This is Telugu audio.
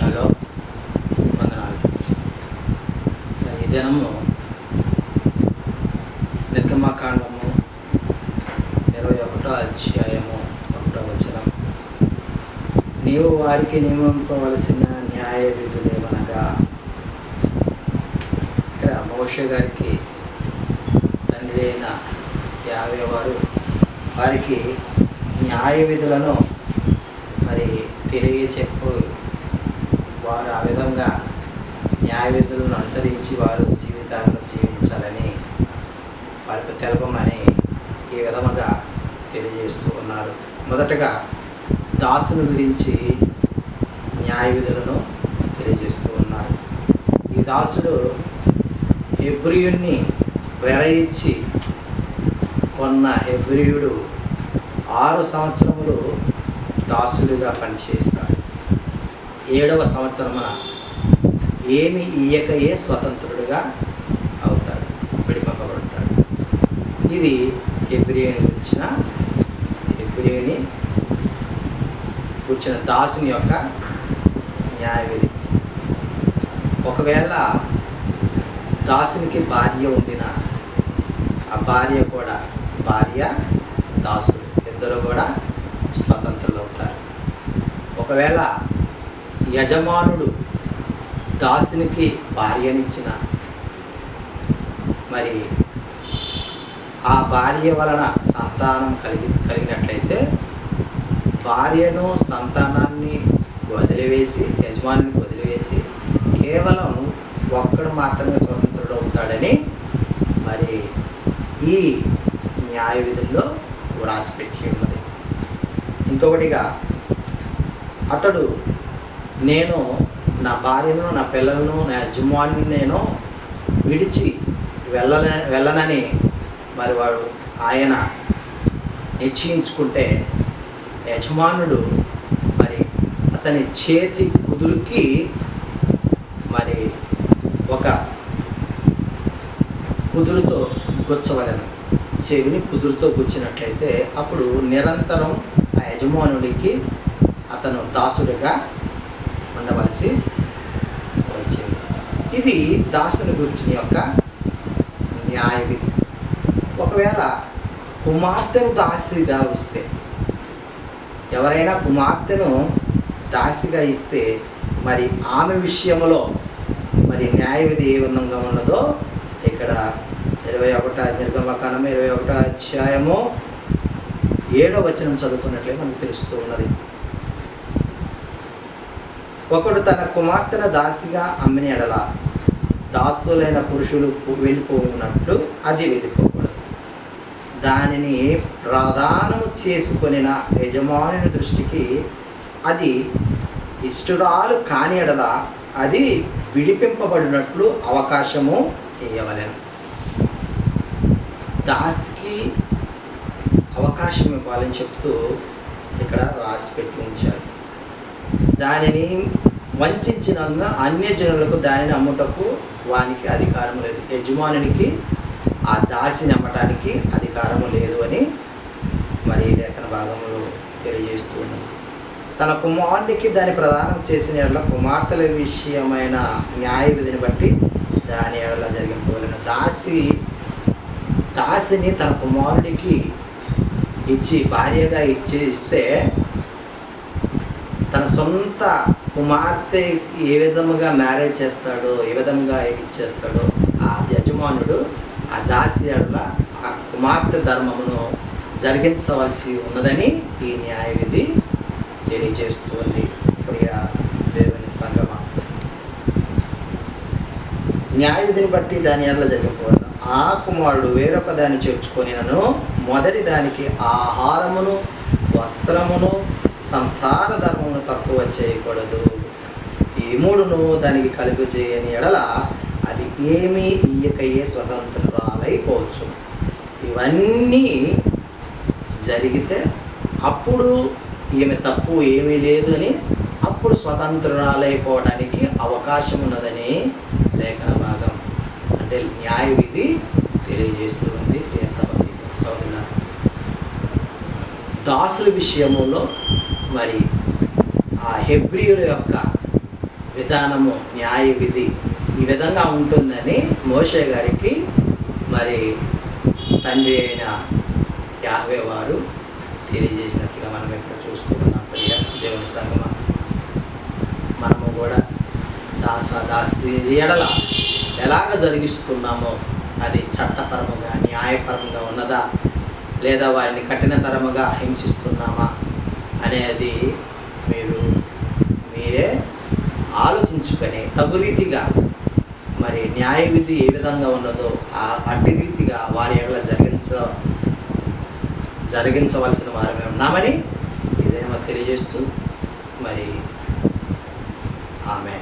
హలో, వందనాలు. మరి ఈ దినము నిర్గమకాండము 21వ అధ్యాయము 1వ వచనం. నీవు వారికి నియమింపవలసిన న్యాయ విధులేమనగా, ఇక్కడ మోషే గారికి తండ్రి అయిన యావే వారికి న్యాయ విధులను మరి తెలియచెప్పు, వారు ఆ విధంగా న్యాయ విధులను అనుసరించి వారు జీవితాలను జీవించాలని వారికి తెలపమని ఈ విధముగా తెలియజేస్తూ ఉన్నారు. మొదటగా దాసుని గురించి న్యాయ విధులను తెలియజేస్తూ ఉన్నారు. ఈ దాసుడు హెబ్రీయుణ్ణి వెల ఇచ్చి కొన్న హెబ్రీయుడు 6 సంవత్సరములు దాసుడిగా పనిచేస్తాడు. 7వ సంవత్సరమున ఏమి ఇయ్యకయే స్వతంత్రుడుగా అవుతాడు, విడిపింపబడతాడు. ఇది హెబ్రీయుని గురించిన దాసుని యొక్క న్యాయ విధి. ఒకవేళ దాసునికి భార్య ఉండిన, ఆ భార్య దాసుడు ఇద్దరు కూడా స్వతంత్రులు అవుతారు. ఒకవేళ యజమానుడు దాసునికి భార్యనిచ్చిన, మరి ఆ భార్య వలన సంతానం కలిగినట్లయితే భార్యను సంతానాన్ని యజమానునికి వదిలివేసి కేవలం ఒక్కడు మాత్రమే స్వతంత్రుడు అవుతాడని మరి ఈ న్యాయ విధుల్లో వ్రాసిపెట్టి ఉన్నది. ఇంకొకటిగా, అతడు నేను నా భార్యను, నా పిల్లలను, నా యజమాని నేను విడిచి వెళ్ళనని మరి ఆయన నిశ్చయించుకుంటే యజమానుడు మరి అతని చేతి కుదురుకి మరి ఒక కుదురుతో గుచ్చవలెను. చెవిని కుదురుతో గుచ్చినట్లయితే అప్పుడు నిరంతరం ఆ యజమానుడికి అతను దాసుడిగా ఉండవలసి వచ్చింది. ఇది దాసుని గురించిన యొక్క న్యాయ విధి. ఒకవేళ కుమార్తెను దాసిగా ఇస్తే, ఎవరైనా కుమార్తెను దాసిగా ఇస్తే మరి ఆమె విషయంలో మరి న్యాయ విధి ఏ విధంగా ఉన్నదో ఇక్కడ 21 నిర్గమకాండం 21వ అధ్యాయము 7వ వచనం చదువుకున్నట్లే మనకు తెలుస్తూ ఉన్నది. ఒకడు తన కుమార్తెను దాసిగా అమ్మిన ఎడల దాసులైన పురుషులు వెళ్ళిపోయినట్లు అది వెళ్ళిపోకూడదు. దానిని ప్రదానము చేసుకొనిన యజమానుని దృష్టికి అది ఇష్టురాలు కాని ఎడల అది విడిపింపబడినట్లు అవకాశము ఇవ్వలేను. దాసికి అవకాశం ఇవ్వాలని చెప్తూ ఇక్కడ రాసి పెట్టి ఉంచారు. దానిని వంచినందున అన్యజనులకు దానిని అమ్ముటకు వానికి అధికారం లేదు. యజమానునికి ఆ దాసిని అమ్మటానికి అధికారము లేదు అని మరి లేఖన భాగంలో తెలియజేస్తూ ఉన్నది. తన కుమారునికి దాన్ని ప్రదానం చేసిన ఎడల కుమార్తెల విషయమైన న్యాయ విధిని బట్టి దాని ఎడల జరిగిపోవలను. దాసిని తన కుమారుడికి ఇచ్చి భార్యగా ఇస్తే తన సొంత కుమార్తె ఏ విధముగా మ్యారేజ్ చేస్తాడో, ఏ విధంగా ఇచ్చేస్తాడో ఆ యజమానుడు ఆ దాసి ఎడల ఆ కుమార్తె ధర్మమును జరిగించవలసి ఉన్నదని ఈ న్యాయ విధి తెలియజేస్తుంది. ప్రియ దేవుని సంగమ, న్యాయ విధిని బట్టి దాని ఎడల జరిగిపోవాలి. ఆ కుమారుడు వేరొక దాన్ని చేర్చుకొనినను మొదటి దానికి ఆహారమును, వస్త్రమును, సంసార ధర్మమును తక్కువ చేయకూడదు. ఈ మూడును దానికి కలుగు చేయని ఎడల అది ఏమీ ఇయ్యకయే స్వతంత్రురాలైపోవచ్చు. ఇవన్నీ జరిగితే అప్పుడు ఈమె తప్పు ఏమీ లేదు అని అప్పుడు స్వతంత్రురాలైపోవడానికి అవకాశం ఉన్నదని లేఖన భాగం అంటే న్యాయ విధి తెలియజేస్తుంది. సోదరులారా, దాసుల విషయంలో మరి ఆ హెబ్రీయుల యొక్క విధానము, న్యాయ విధి ఈ విధంగా ఉంటుందని మోషే గారికి మరి తండ్రి అయిన యాహ్వే వారు తెలియజేసినట్లుగా మనం ఇక్కడ చూస్తూ ఉన్నాం. ప్రియ దేవుని సంగమా, మనము కూడా దాసి ఎడల ఎలాగ జరిగిస్తున్నామో అది చట్టపరముగా న్యాయపరంగా ఉన్నదా, లేదా వారిని కఠినతరముగా హింసిస్తున్నామా అనేది మీరే ఆలోచించుకొని తగు రీతిగా మరి న్యాయ విధి ఏ విధంగా ఉన్నదో అట్టి రీతిగా వారి ఎడల జరిగించవలసిన వారమే ఉన్నామని ఇదేమో తెలియజేస్తూ మరి ఆమె